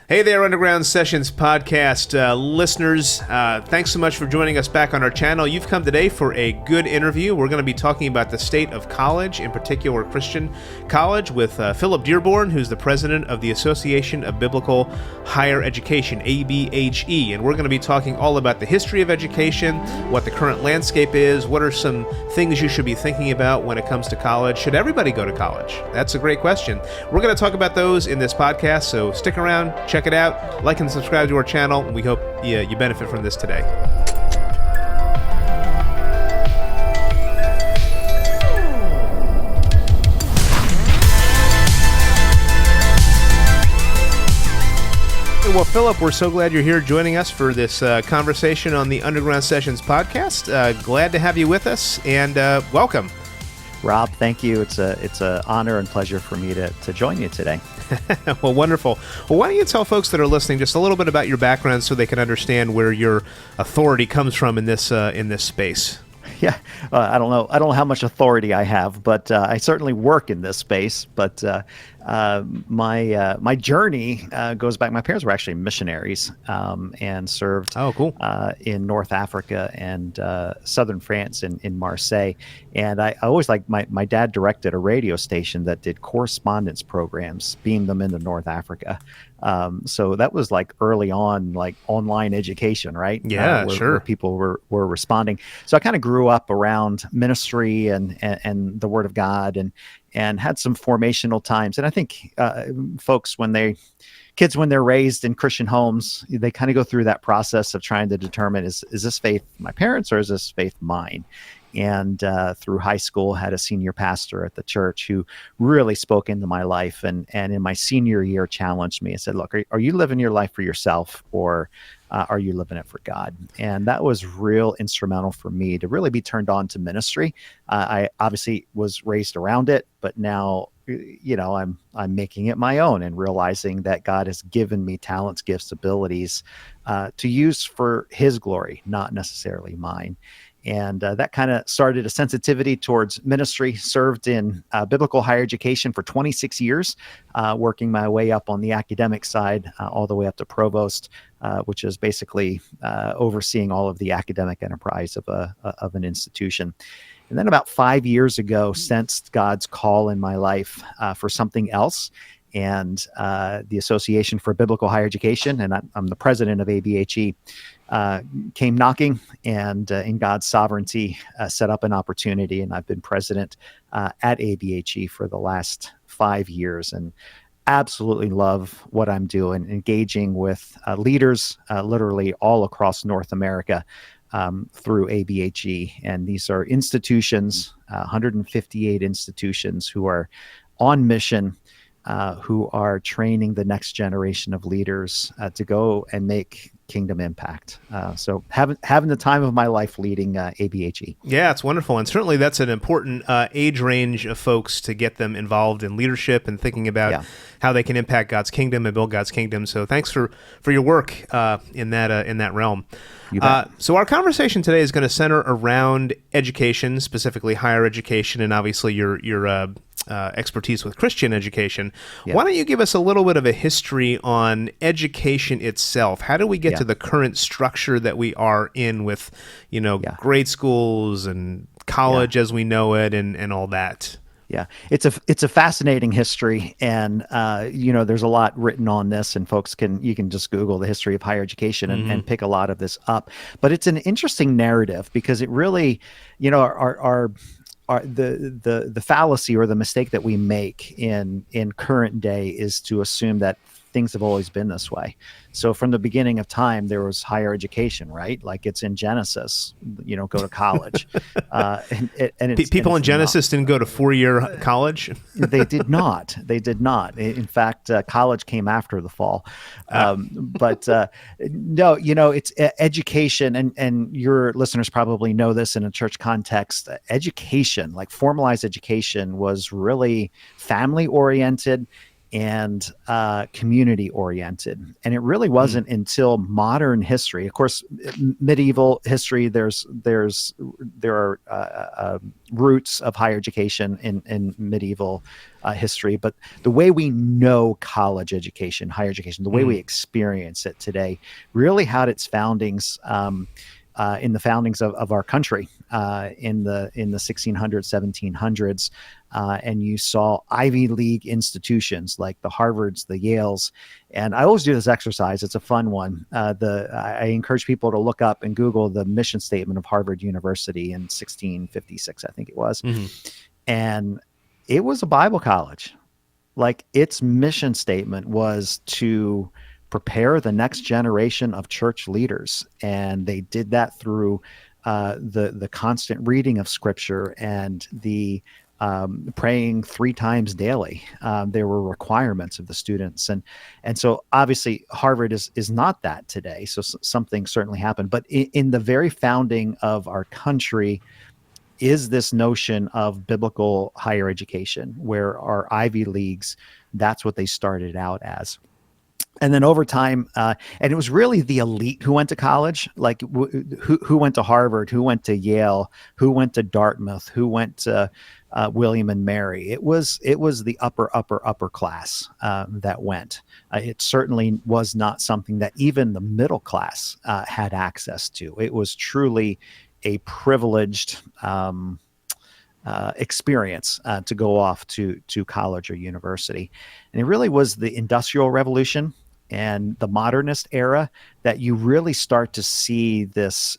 Hey there, Underground Sessions podcast listeners. Thanks so much for joining us back on our channel. You've come today for a good interview. We're going to be talking about the state of college, in particular Christian college, with Philip Dearborn, who's the president of the Association of Biblical Higher Education, ABHE. And we're going to be talking all about the history of education, what the current landscape is, what are some things you should be thinking about when it comes to college. Should everybody go to college? That's a great question. We're going to talk about those in this podcast, so stick around, check it out, like and subscribe to our channel. We hope you benefit from this today. Well, Philip, we're so glad you're here joining us for this conversation on the Underground Sessions podcast. Glad to have you with us, and welcome. Rob, thank you. It's an honor and pleasure for me to join you today. Well, wonderful. Well, why don't you tell folks that are listening just a little bit about your background so they can understand where your authority comes from in this space? Yeah, I don't know how much authority I have, but I certainly work in this space. But my journey goes back. My parents were actually missionaries and served in North Africa and southern France in Marseille. And I always liked my dad directed a radio station that did correspondence programs, beamed them into North Africa. So that was like early on, like online education, right? Yeah, sure. Where people were responding. So I kind of grew up around ministry and the Word of God and had some formational times. And I think folks, when they're raised in Christian homes, they kind of go through that process of trying to determine, is this faith my parents or is this faith mine? And through high school, had a senior pastor at the church who really spoke into my life. And in my senior year, challenged me and said, look, are you living your life for yourself, or are you living it for God? And that was real instrumental for me to really be turned on to ministry. I obviously was raised around it, but now, I'm making it my own and realizing that God has given me talents, gifts, abilities to use for His glory, not necessarily mine. And that kind of started a sensitivity towards ministry. Served in biblical higher education for 26 years, working my way up on the academic side, all the way up to provost, which is basically overseeing all of the academic enterprise of an institution. And then about 5 years ago, sensed God's call in my life for something else. And the Association for Biblical Higher Education, and I'm the president of ABHE, came knocking, and in God's sovereignty set up an opportunity. And I've been president at ABHE for the last 5 years, and absolutely love what I'm doing, engaging with leaders literally all across North America through ABHE. And these are institutions, 158 institutions who are on mission, who are training the next generation of leaders to go and make kingdom impact. So having the time of my life leading ABHE. Yeah, it's wonderful. And certainly that's an important age range of folks to get them involved in leadership and thinking about how they can impact God's kingdom and build God's kingdom. So thanks for your work in that realm. So our conversation today is going to center around education, specifically higher education, and obviously your expertise with Christian education. Why don't you give us a little bit of a history on education itself? How do we get to the current structure that we are in with, grade schools and college as we know it and all that? Yeah, it's a fascinating history, and there's a lot written on this, and folks you can just Google the history of higher education and pick a lot of this up. But it's an interesting narrative because it really, the fallacy or the mistake that we make in current day is to assume that things have always been this way. So from the beginning of time, there was higher education, right? Like it's in Genesis, go to college. People in Genesis didn't go to 4-year college? They did not. In fact, college came after the fall. No, it's education, and your listeners probably know this in a church context. Education, like formalized education, was really family-oriented and community oriented. And it really wasn't until modern history. Of course, medieval history, there are roots of higher education in medieval history, but the way we know college education, higher education, the way we experience it today, really had its foundings. In the foundings of our country in the 1600s, 1700s, and you saw Ivy League institutions like the Harvards, the Yales, and I always do this exercise. It's a fun one. I encourage people to look up and Google the mission statement of Harvard University in 1656, I think it was, and it was a Bible college. Like its mission statement was to prepare the next generation of church leaders, and they did that through the constant reading of Scripture and the praying 3 times daily. There were requirements of the students, and so obviously Harvard is not that today. So something certainly happened, but in the very founding of our country is this notion of biblical higher education, where our Ivy Leagues, that's what they started out as. And then over time, and it was really the elite who went to college, like who went to Harvard, who went to Yale, who went to Dartmouth, who went to William and Mary. It was the upper class that went. It certainly was not something that even the middle class had access to. It was truly a privileged experience to go off to college or university. And it really was the Industrial Revolution and the modernist era that you really start to see this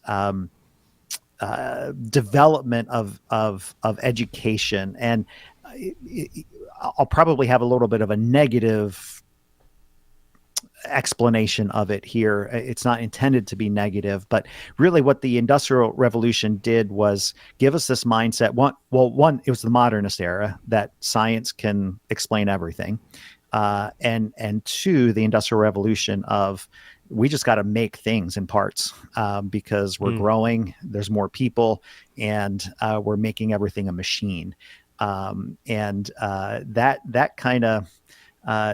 development of education. And I'll probably have a little bit of a negative explanation of it here. It's not intended to be negative, but really what the Industrial Revolution did was give us this mindset. One, it was the modernist era that science can explain everything. And 2, the Industrial Revolution of we just got to make things in parts because we're growing, there's more people, and we're making everything a machine. That kind of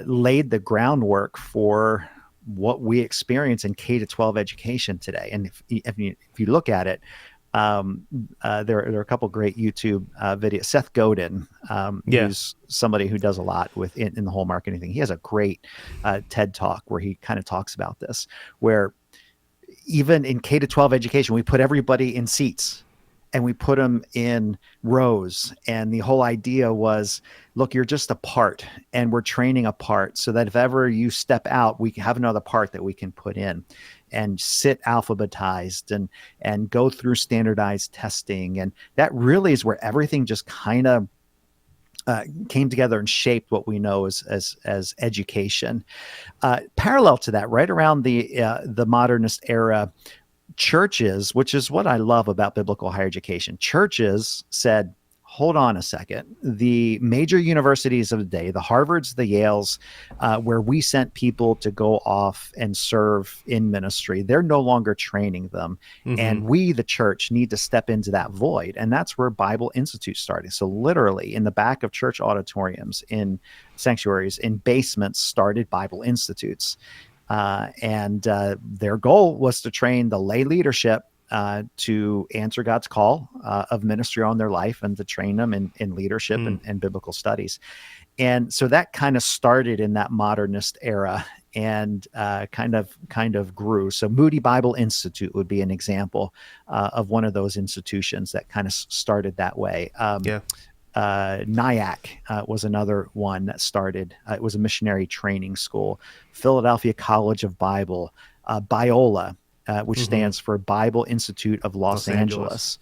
laid the groundwork for what we experience in K-12 education today. And if you look at it, there are a couple great YouTube videos. Seth Godin, who's somebody who does a lot in the whole marketing thing. He has a great TED Talk where he kind of talks about this, where even in K-12 education, we put everybody in seats and we put them in rows. And the whole idea was, look, you're just a part, and we're training a part so that if ever you step out, we have another part that we can put in and sit alphabetized and go through standardized testing. And that really is where everything just kind of came together and shaped what we know as education. Parallel to that, right around the modernist era, churches, which is what I love about biblical higher education, churches said, hold on a second. The major universities of the day, the Harvards, the Yales, where we sent people to go off and serve in ministry, they're no longer training them. And we, the church, need to step into that void. And that's where Bible Institute started. So literally in the back of church auditoriums, in sanctuaries, in basements, started Bible Institutes. And their goal was to train the lay leadership to answer God's call of ministry on their life and to train them in leadership and biblical studies. And so that kind of started in that modernist era and kind of grew. So Moody Bible Institute would be an example of one of those institutions that kind of started that way. NIAC was another one that started. It was a missionary training school. Philadelphia College of Bible, Biola, which stands for Bible Institute of Los Angeles,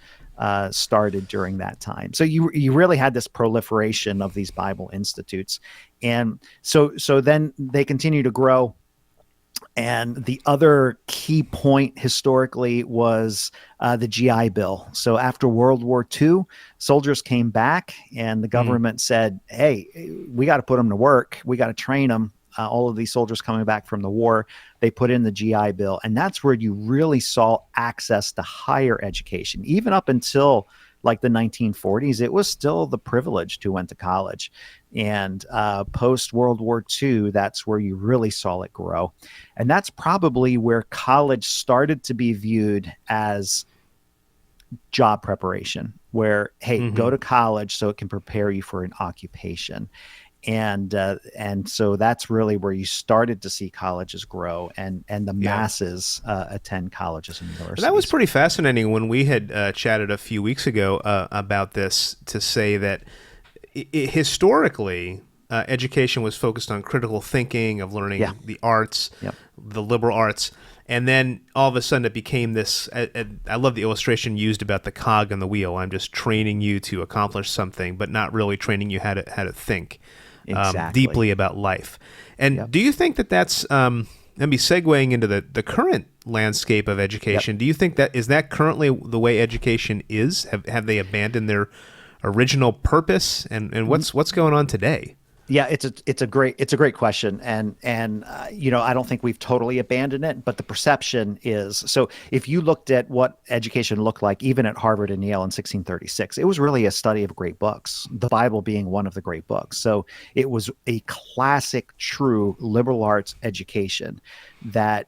started during that time. So you really had this proliferation of these Bible institutes. And so then they continue to grow. And the other key point historically was the GI Bill. So after World War II, soldiers came back and the government said, hey, we got to put them to work. We got to train them. All of these soldiers coming back from the war, they put in the GI Bill. And that's where you really saw access to higher education. Even up until like the 1940s, it was still the privileged who went to college. And post World War II, that's where you really saw it grow. And that's probably where college started to be viewed as job preparation, where, hey, go to college so it can prepare you for an occupation. And so that's really where you started to see colleges grow, and the masses attend colleges and universities. That was pretty fascinating when we had chatted a few weeks ago about this, to say that historically education was focused on critical thinking, of learning the arts, the liberal arts. And then all of a sudden it became this, I love the illustration used about the cog in the wheel. I'm just training you to accomplish something, but not really training you how to think deeply about life. And do you think that that's, let me segueing into the current landscape of education, do you think that is that currently the way education is? Have they abandoned their original purpose? And what's going on today? Yeah, it's a great question, and I don't think we've totally abandoned it, but the perception is, so if you looked at what education looked like even at Harvard and Yale in 1636, it was really a study of great books, the Bible being one of the great books. So it was a classic, true liberal arts education that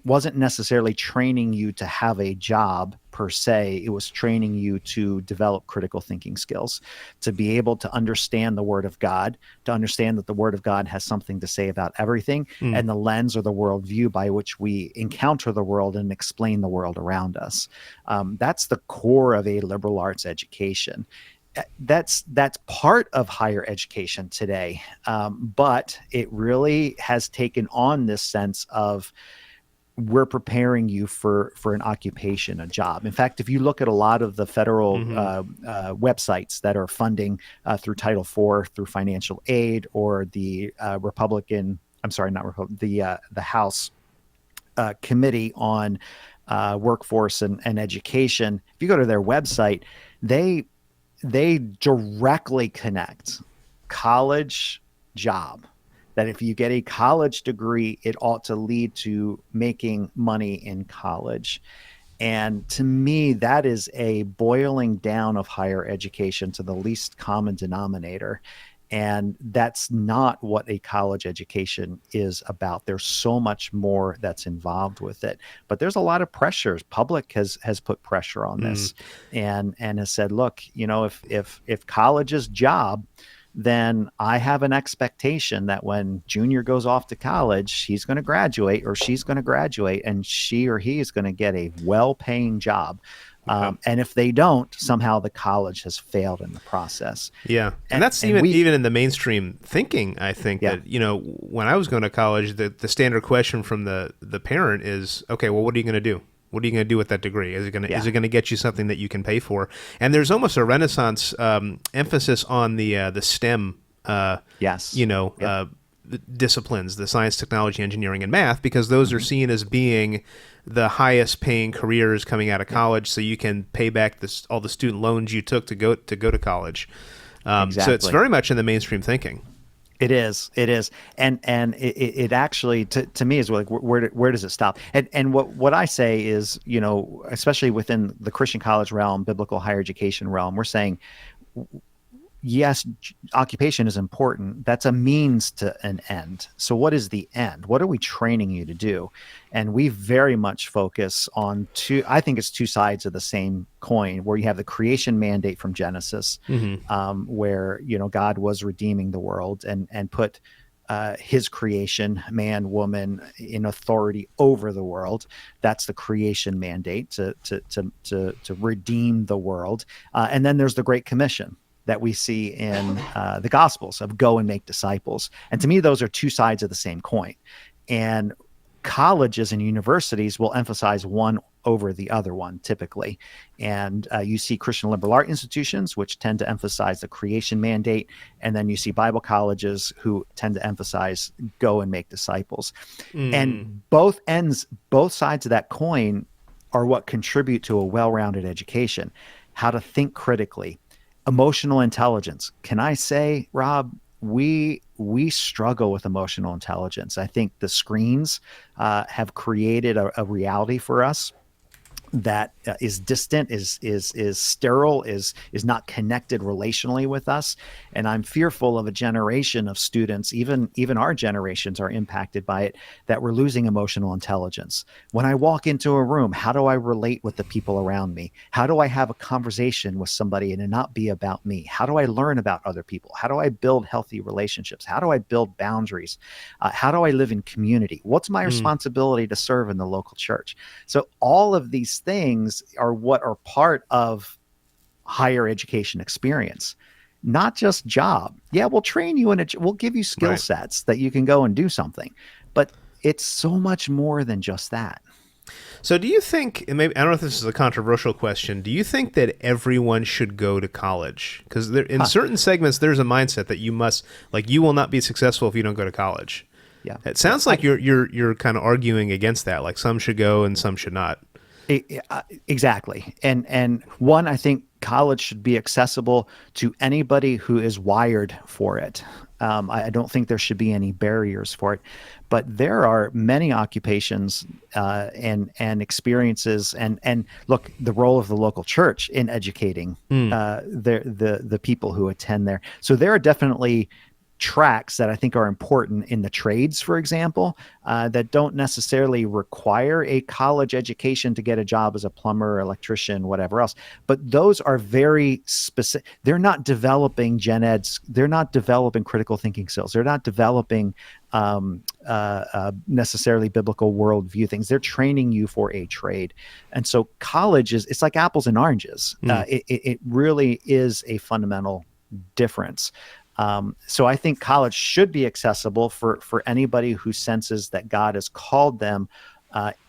wasn't necessarily training you to have a job per se. It was training you to develop critical thinking skills, to be able to understand the Word of God, to understand that the Word of God has something to say about everything, and the lens or the worldview by which we encounter the world and explain the world around us. That's the core of a liberal arts education. That's part of higher education today, but it really has taken on this sense of, we're preparing you for an occupation, a job. In fact, if you look at a lot of the federal websites that are funding through Title IV, through financial aid, or the the House Committee on Workforce and Education, if you go to their website, they directly connect college job. That if you get a college degree, it ought to lead to making money in college. And to me, that is a boiling down of higher education to the least common denominator. And that's not what a college education is about. There's so much more that's involved with it. But there's a lot of pressures. Public has put pressure on this and has said, look, if college's job, then I have an expectation that when Junior goes off to college, he's going to graduate or she's going to graduate, and she or he is going to get a well-paying job. And if they don't, somehow the college has failed in the process. Yeah. And that's even in the mainstream thinking, I think that, when I was going to college, the standard question from the parent is, okay, well, what are you going to do? What are you going to do with that degree? Is it going to get you something that you can pay for? And there's almost a renaissance emphasis on the STEM, disciplines, the science, technology, engineering, and math, because those are seen as being the highest paying careers coming out of college. So you can pay back all the student loans you took to go to college. So it's very much in the mainstream thinking. It is, and it actually to me is like, where does it stop? And what I say is, especially within the Christian college realm, biblical higher education realm, we're saying, yes, occupation is important. That's a means to an end. So what is the end? What are we training you to do? And we very much focus on I think it's two sides of the same coin, where you have the creation mandate from Genesis, where, God was redeeming the world and put his creation, man, woman, in authority over the world. That's the creation mandate to redeem the world. And then there's the Great Commission that we see in the Gospels of go and make disciples. And to me, those are two sides of the same coin. And colleges and universities will emphasize one over the other one typically. And you see Christian liberal art institutions, which tend to emphasize the creation mandate. And then you see Bible colleges who tend to emphasize go and make disciples. And both sides of that coin are what contribute to a well-rounded education, how to think critically. Emotional intelligence. Can I say, Rob, we struggle with emotional intelligence. I think the screens have created a reality for us that is distant, is sterile, is not connected relationally with us. And I'm fearful of a generation of students, even our generations are impacted by it, that we're losing emotional intelligence. When I walk into a room, how do I relate with the people around me? How do I have a conversation with somebody and it not be about me? How do I learn about other people? How do I build healthy relationships? How do I build boundaries? How do I live in community? What's my responsibility to serve in the local church? So all of these things are what are part of higher education experience, not just job. Yeah, we'll train you we'll give you skill sets that you can go and do something, but it's so much more than just that. So do you think, and maybe I don't know if this is a controversial question, do you think that everyone should go to college? Because in certain segments, there's a mindset that you must, like, you will not be successful if you don't go to college. Yeah, it sounds like you're kind of arguing against that. Like some should go and some should not. Exactly. And one, I think college should be accessible to anybody who is wired for it. I don't think there should be any barriers for it, but there are many occupations and experiences and look, the role of the local church in educating the people who attend there. So there are definitely tracks that I think are important in the trades, for example, that don't necessarily require a college education to get a job as a plumber, electrician, whatever else. But those are very specific. They're not developing gen eds. They're not developing critical thinking skills. They're not developing necessarily biblical worldview things. They're training you for a trade. And so college it's like apples and oranges. It really is a fundamental difference. So I think college should be accessible for anybody who senses that God has called them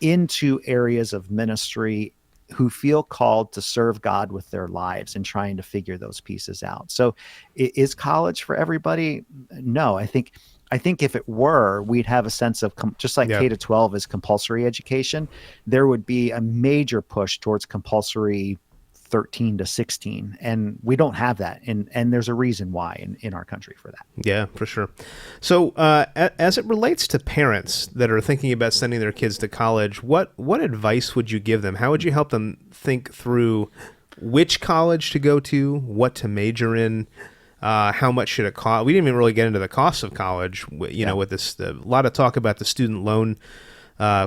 into areas of ministry, who feel called to serve God with their lives and trying to figure those pieces out. So is college for everybody? No, I think if it were, we'd have a sense of just like K to 12 is compulsory education, there would be a major push towards compulsory 13 to 16, and we don't have that, and there's a reason why in our country for that. Yeah, for sure. So as it relates to parents that are thinking about sending their kids to college, what advice would you give them? How would you help them think through which college to go to, what to major in, how much should it cost? We didn't even really get into the cost of college, know, with this a lot of talk about the student loan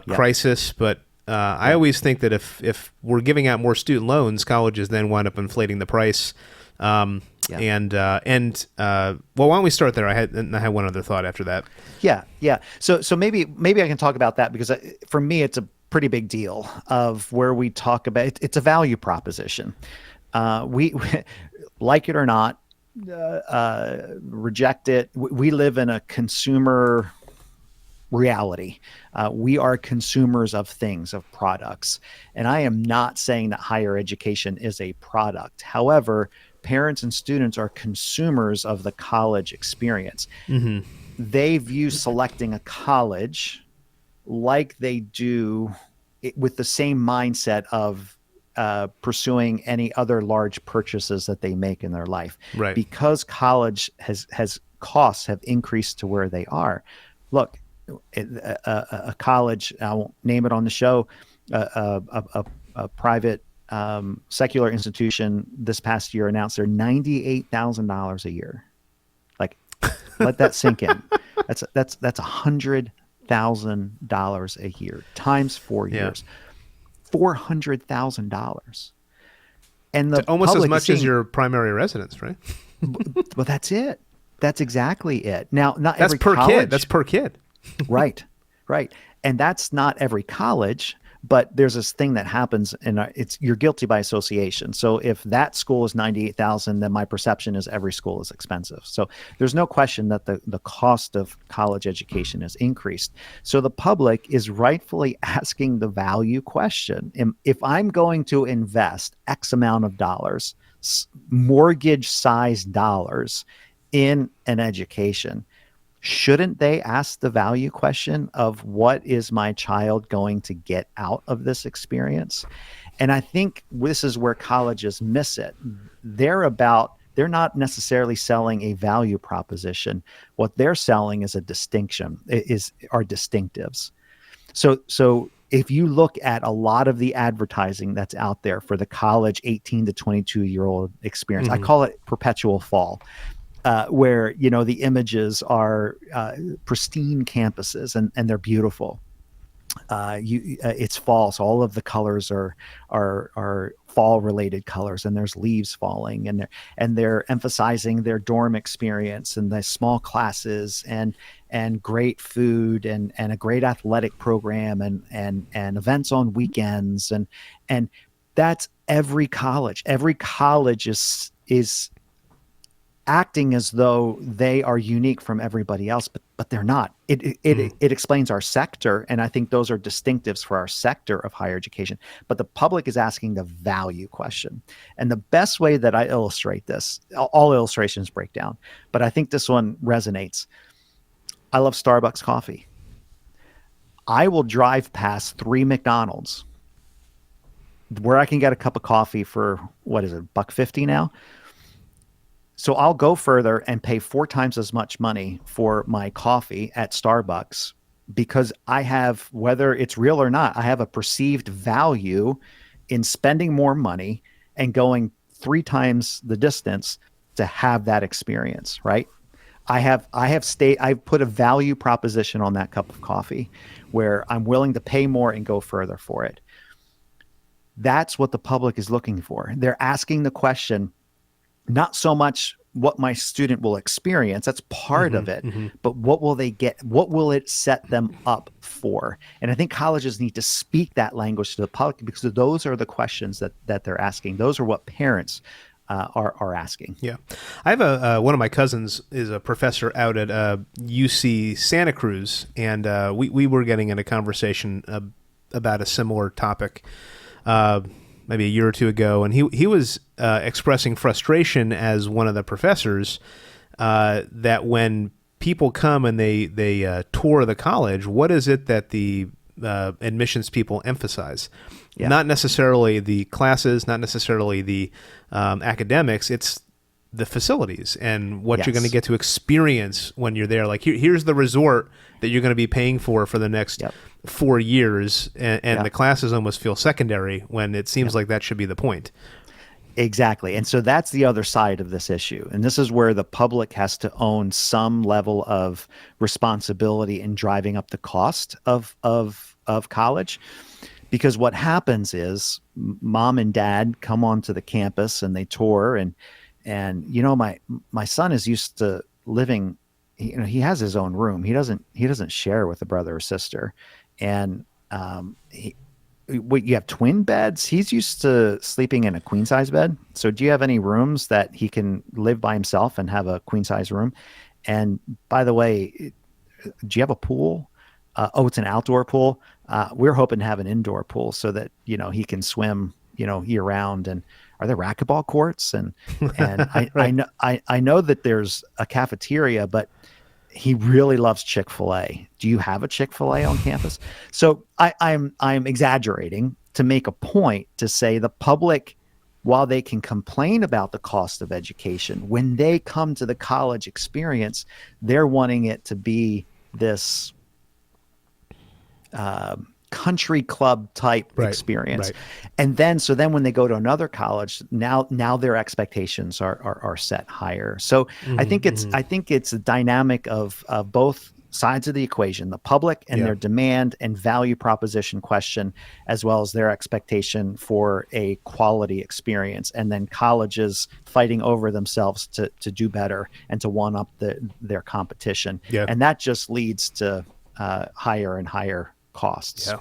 crisis, but I always think that if we're giving out more student loans, colleges then wind up inflating the price. Well, why don't we start there? I had one other thought after that. Yeah. So maybe I can talk about that, because for me, it's a pretty big deal of where we talk about it's a value proposition. We like it or not, reject it. We live in a consumer reality. We are consumers of things, of products. And I am not saying that higher education is a product. However, parents and students are consumers of the college experience. Mm-hmm. They view selecting a college like they do with the same mindset of pursuing any other large purchases that they make in their life. Right. Because college has costs have increased to where they are. Look, a college, I won't name it on the show, a private secular institution this past year announced they're $98,000 a year. Like, let that sink in. That's $100,000 a year times 4 years, $400,000. And the almost as much as your primary residence, right? Well, that's it. That's exactly it. Now, not that's every per college, kid. That's per kid. Right. And that's not every college, but there's this thing that happens, and you're guilty by association. So if that school is $98,000, then my perception is every school is expensive. So there's no question that the cost of college education has increased. So the public is rightfully asking the value question. If I'm going to invest X amount of dollars, mortgage-sized dollars, in an education, shouldn't they ask the value question of what is my child going to get out of this experience? And I think this is where colleges miss it. They're not necessarily selling a value proposition. What they're selling is a distinction, are distinctives. So if you look at a lot of the advertising that's out there for the college 18 to 22-year-old experience, I call it perpetual fall. Where the images are pristine campuses and they're beautiful. It's fall, so all of the colors are fall related colors, and there's leaves falling, and they're emphasizing their dorm experience and the small classes and great food and a great athletic program and events on weekends, and that's every college. Every college is acting as though they are unique from everybody else, but they're not. It explains our sector, and I think those are distinctives for our sector of higher education. But the public is asking the value question. And the best way that I illustrate this, all illustrations break down, but I think this one resonates. I love Starbucks coffee. I will drive past 3 McDonald's where I can get a cup of coffee for, what is it, $1.50 now? So I'll go further and pay 4 times as much money for my coffee at Starbucks because I have, whether it's real or not, I have a perceived value in spending more money and going 3 times the distance to have that experience, right? I've put a value proposition on that cup of coffee where I'm willing to pay more and go further for it. That's what the public is looking for. They're asking the question, not so much what my student will experience, that's part of it, but what will they get? What will it set them up for? And I think colleges need to speak that language to the public because those are the questions that they're asking. Those are what parents are asking. Yeah. I have one of my cousins is a professor out at UC Santa Cruz, and we were getting in a conversation about a similar topic maybe a year or two ago, and he was expressing frustration as one of the professors that when people come and they tour the college, what is it that the admissions people emphasize? Yeah. Not necessarily the classes, not necessarily the academics, it's the facilities and what you're going to get to experience when you're there. Like here's the resort that you're going to be paying for the next 4 years, and the classes almost feel secondary when it seems like that should be the point. Exactly. And so that's the other side of this issue. And this is where the public has to own some level of responsibility in driving up the cost of college. Because what happens is mom and dad come onto the campus and they tour, and my son is used to living, he has his own room. He doesn't share with a brother or sister. And you have twin beds. He's used to sleeping in a queen size bed. So do you have any rooms that he can live by himself and have a queen size room? And by the way, do you have a pool? It's an outdoor pool. We're hoping to have an indoor pool so that, he can swim, year round. And are there racquetball courts? And I know that there's a cafeteria, but he really loves Chick-fil-A. Do you have a Chick-fil-A on campus? So I'm exaggerating to make a point to say the public, while they can complain about the cost of education, when they come to the college experience, they're wanting it to be this country club type experience. Right. And then when they go to another college, now their expectations are set higher. So I think it's a dynamic of both sides of the equation, the public and their demand and value proposition question, as well as their expectation for a quality experience, and then colleges fighting over themselves to do better and to one up their competition. Yeah. And that just leads to higher and higher costs. Yeah.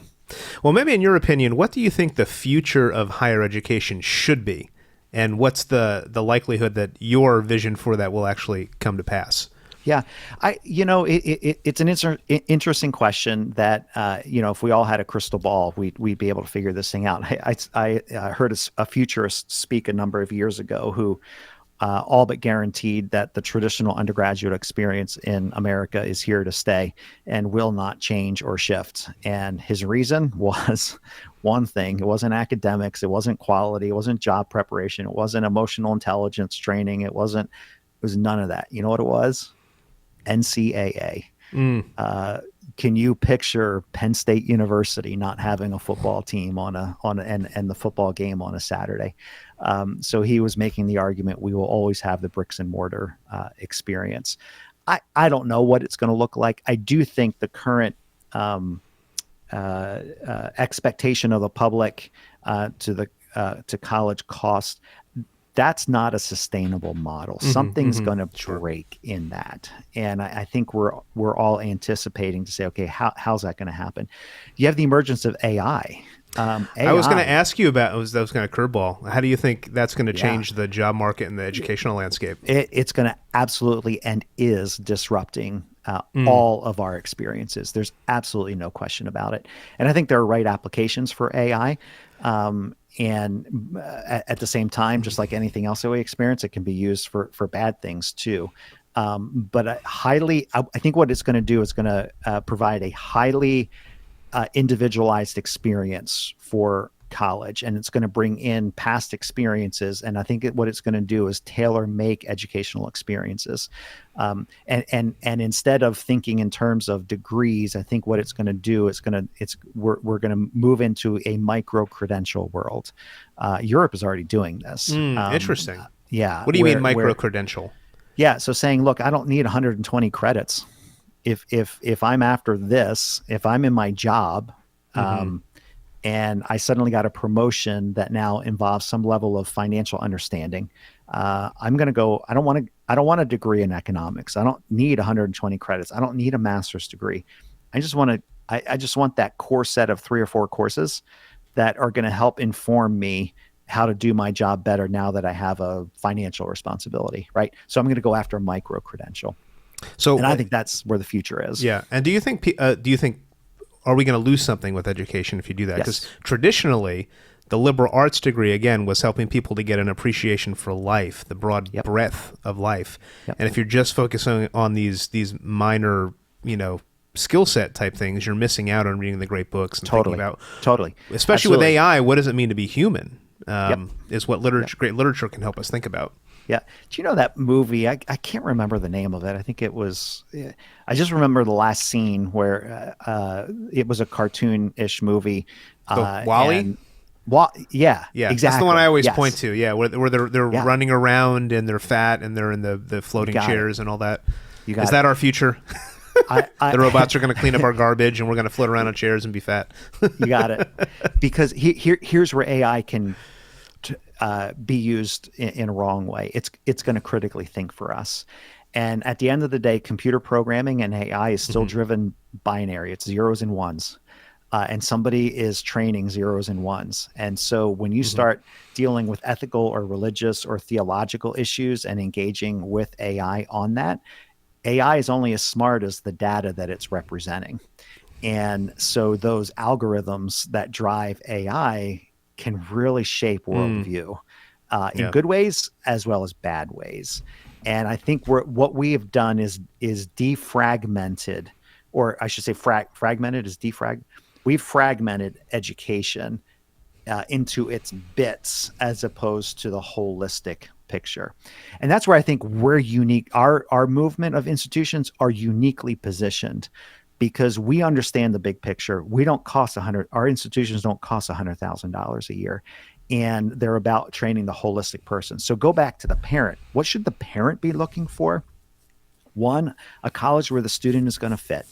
Well, maybe in your opinion, what do you think the future of higher education should be? And what's the likelihood that your vision for that will actually come to pass? Yeah, it's an interesting question that, if we all had a crystal ball, we'd be able to figure this thing out. I heard a futurist speak a number of years ago who all but guaranteed that the traditional undergraduate experience in America is here to stay and will not change or shift. And his reason was one thing. It wasn't academics. It wasn't quality. It wasn't job preparation. It wasn't emotional intelligence training. It was none of that. You know what it was? NCAA. can you picture Penn State University not having a football team and the football game on a Saturday? So he was making the argument we will always have the bricks and mortar experience. I don't know what it's going to look like. I do think the current expectation of the public to college cost, that's not a sustainable model. Something's going to break in that. And I think we're all anticipating to say, okay, how's that going to happen? You have the emergence of AI. I was going to ask you about, that was kind of curveball. How do you think that's going to change the job market and the educational landscape? It's going to absolutely and is disrupting all of our experiences. There's absolutely no question about it. And I think there are right applications for AI. And at the same time, just like anything else that we experience, it can be used for bad things too. But I think what it's going to do is going to provide a highly individualized experience for college, and it's going to bring in past experiences. And I think what it's going to do is tailor make educational experiences. And instead of thinking in terms of degrees, I think what it's going to do is we're going to move into a micro credential world. Europe is already doing this. Interesting. Yeah. What do you mean micro credential? Yeah. So saying, look, I don't need 120 credits. If I'm after this, if I'm in my job, and I suddenly got a promotion that now involves some level of financial understanding, I'm going to go. I don't want a degree in economics. I don't need 120 credits. I don't need a master's degree. I just want that core set of 3 or 4 courses that are going to help inform me how to do my job better now that I have a financial responsibility, right? So I'm going to go after a micro credential. And I think that's where the future is. Yeah. And do you think are we going to lose something with education if you do that? Because traditionally, the liberal arts degree, again, was helping people to get an appreciation for life, the broad breadth of life. And if you're just focusing on these minor, skill set type things, you're missing out on reading the great books and thinking about, especially with AI, what does it mean to be human? Is what great literature can help us think about. Yeah. Do you know that movie? I can't remember the name of it. I think it was, I just remember the last scene where it was a cartoon-ish movie. WALL-E? Yeah, exactly. That's the one I always point to. Yeah, where they're running around and they're fat and they're in the floating chairs and all that. Is that our future? The robots are going to clean up our garbage and we're going to float around on chairs and be fat. You got it. Because here's where AI can be used in a wrong way. It's going to critically think for us. And at the end of the day, computer programming and AI is still driven binary. It's zeros and ones. And somebody is training zeros and ones. And so when you start dealing with ethical or religious or theological issues and engaging with AI on that, AI is only as smart as the data that it's representing. And so those algorithms that drive AI can really shape worldview in good ways as well as bad ways. And I think what we have done is defragmented, or I should say fragmented is defrag. We've fragmented education into its bits as opposed to the holistic picture. And that's where I think we're unique. Our movement of institutions are uniquely positioned because we understand the big picture. We don't cost our institutions don't cost $100,000 a year. And they're about training the holistic person. So go back to the parent. What should the parent be looking for? One, a college where the student is going to fit.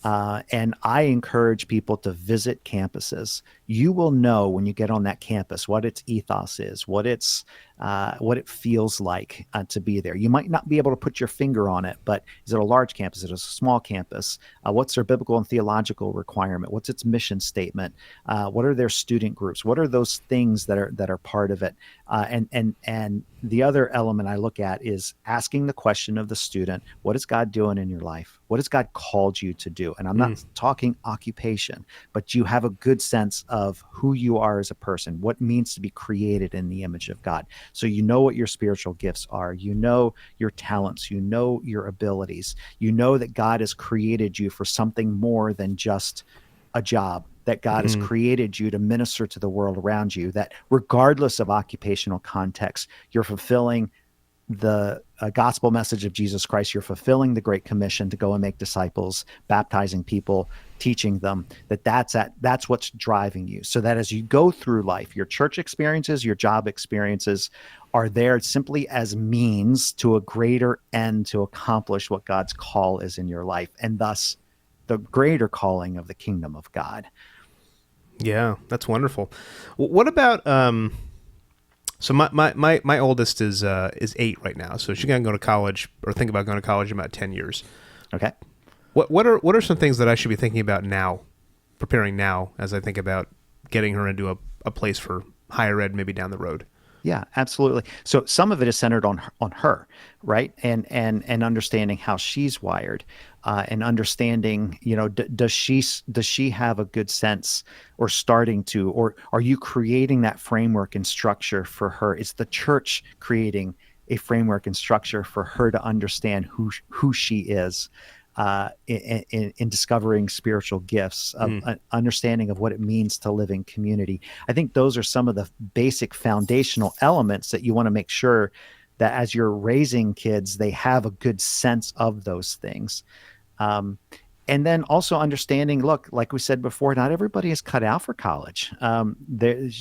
And I encourage people to visit campuses. You will know when you get on that campus what its ethos is, what it feels like to be there. You might not be able to put your finger on it, but is it a large campus? Is it a small campus? What's their biblical and theological requirement? What's its mission statement? What are their student groups? What are those things that are part of it? And the other element I look at is asking the question of the student: what is God doing in your life? What has God called you to do? And I'm not talking occupation, but you have a good sense of who you are as a person, what it means to be created in the image of God. So you know what your spiritual gifts are, you know your talents, you know your abilities, you know that God has created you for something more than just a job, that God has created you to minister to the world around you, that regardless of occupational context, you're fulfilling the gospel message of Jesus Christ. You're fulfilling the Great Commission to go and make disciples, baptizing people, teaching them. That's what's driving you. So that as you go through life, your church experiences, your job experiences are there simply as means to a greater end to accomplish what God's call is in your life, and thus the greater calling of the kingdom of God. Yeah, that's wonderful. What about so my oldest is 8 right now, so she's gonna go to college or think about going to college in about 10 years. Okay. What are some things that I should be thinking about now, preparing now as I think about getting her into a place for higher ed maybe down the road? Yeah, absolutely. So some of it is centered on her, right? And understanding how she's wired, and understanding, does she have a good sense, or starting to, or are you creating that framework and structure for her? Is the church creating a framework and structure for her to understand who she is? In discovering spiritual gifts, an understanding of what it means to live in community. I think those are some of the basic foundational elements that you want to make sure that as you're raising kids, they have a good sense of those things. And then also understanding, look, like we said before, not everybody is cut out for college. Does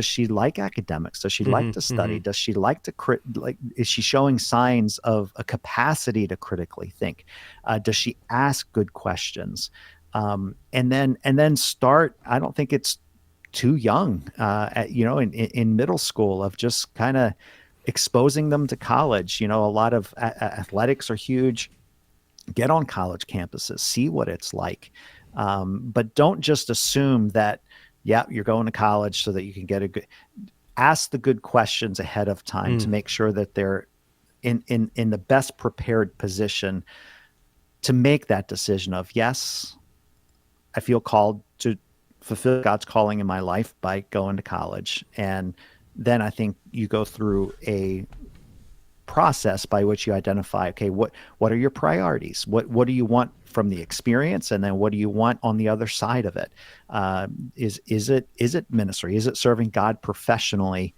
she like academics? Does she like to study? Does she like to is she showing signs of a capacity to critically think? Does she ask good questions? And then start, I don't think it's too young, in middle school, of just kind of exposing them to college. A lot of athletics are huge. Get on college campuses, see what it's like. But don't just assume that, yeah, you're going to college so that you can get ask the good questions ahead of time to make sure that they're in the best prepared position to make that decision of, yes, I feel called to fulfill God's calling in my life by going to college. And then I think you go through a process by which you identify, okay, what are your priorities? What do you want from the experience? And then what do you want on the other side of it? Is it ministry? Is it serving God professionally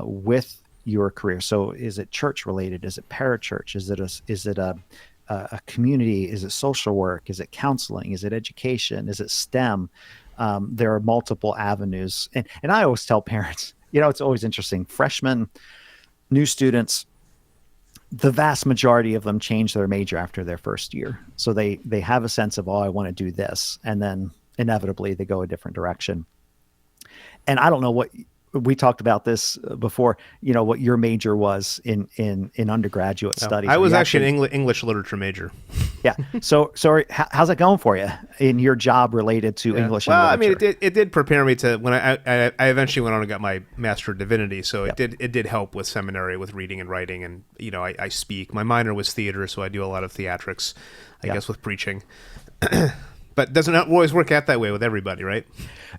with your career? So is it church related? Is it parachurch? Is it a community? Is it social work? Is it counseling? Is it education? Is it STEM? There are multiple avenues. And I always tell parents, it's always interesting. Freshmen, new students, the vast majority of them change their major after their first year. So they have a sense of, I want to do this. And then inevitably they go a different direction. And I don't know what we talked about this before, what your major was in undergraduate studies. I was actually an English literature major. Yeah. So how's it going for you in your job related to English and literature? Well, I mean, it did prepare me to, when I eventually went on and got my Master of Divinity. So it did help with seminary, with reading and writing. And, I speak. My minor was theater, so I do a lot of theatrics, I guess, with preaching. But doesn't always work out that way with everybody, right?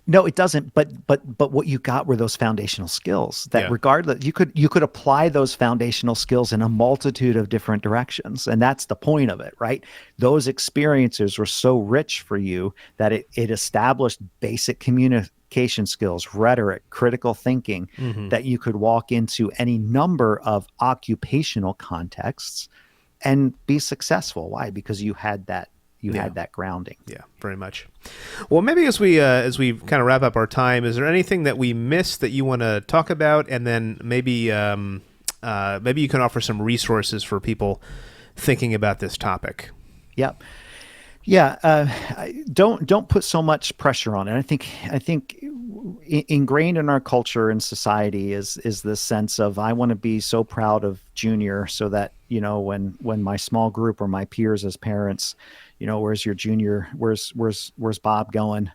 No, it doesn't. But what you got were those foundational skills that regardless, you could apply those foundational skills in a multitude of different directions. And that's the point of it, right? Those experiences were so rich for you that it established basic communication skills, rhetoric, critical thinking, that you could walk into any number of occupational contexts and be successful. Why? Because you had that. Had that grounding. Yeah, very much. Well, maybe as we kind of wrap up our time, is there anything that we missed that you want to talk about? And then maybe you can offer some resources for people thinking about this topic. Yep. Yeah. Don't put so much pressure on it. I think ingrained in our culture and society is this sense of, I want to be so proud of Junior so that, when my small group or my peers as parents, where's your junior? Where's Bob going?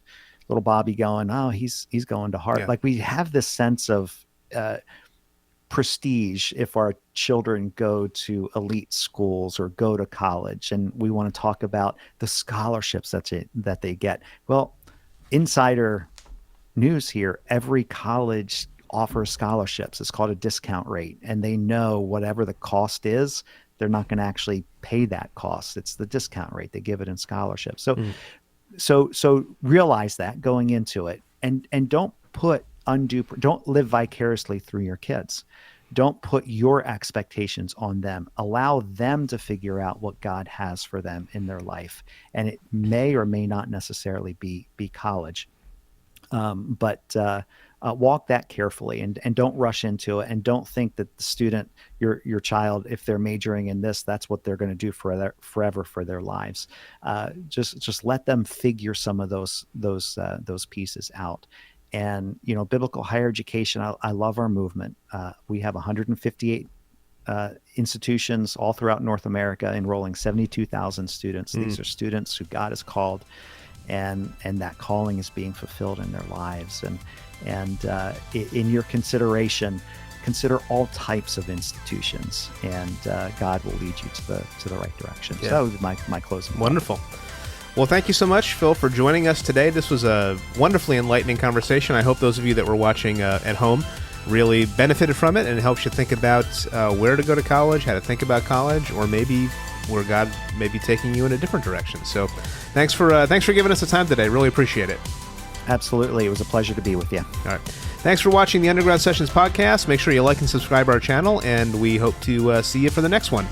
Little Bobby going? Oh, he's going to Harvard. Yeah. Like, we have this sense of prestige if our children go to elite schools or go to college, and we want to talk about the scholarships that they get. Well, insider news here: every college offers scholarships. It's called a discount rate, and they know whatever the cost is, they're not going to actually pay that cost. It's the discount rate. They give it in scholarships. So realize that going into it, and don't live vicariously through your kids. Don't put your expectations on them. Allow them to figure out what God has for them in their life. And it may or may not necessarily be college. But walk that carefully, and don't rush into it, and don't think that the student, your child, if they're majoring in this, that's what they're going to do forever for their lives. Just let them figure some of those pieces out. And biblical higher education, I love our movement. We have 158 institutions all throughout North America, enrolling 72,000 students. These are students who God has called, and that calling is being fulfilled in their lives. And in your consideration, consider all types of institutions, and God will lead you to the right direction. Yeah. So that would be my closing. Wonderful. Well, thank you so much, Phil, for joining us today. This was a wonderfully enlightening conversation. I hope those of you that were watching at home really benefited from it, and it helps you think about where to go to college, how to think about college, or maybe where God may be taking you in a different direction. So thanks for giving us the time today. Really appreciate it. Absolutely. It was a pleasure to be with you. All right. Thanks for watching the Underground Sessions podcast. Make sure you like and subscribe our channel, and we hope to see you for the next one.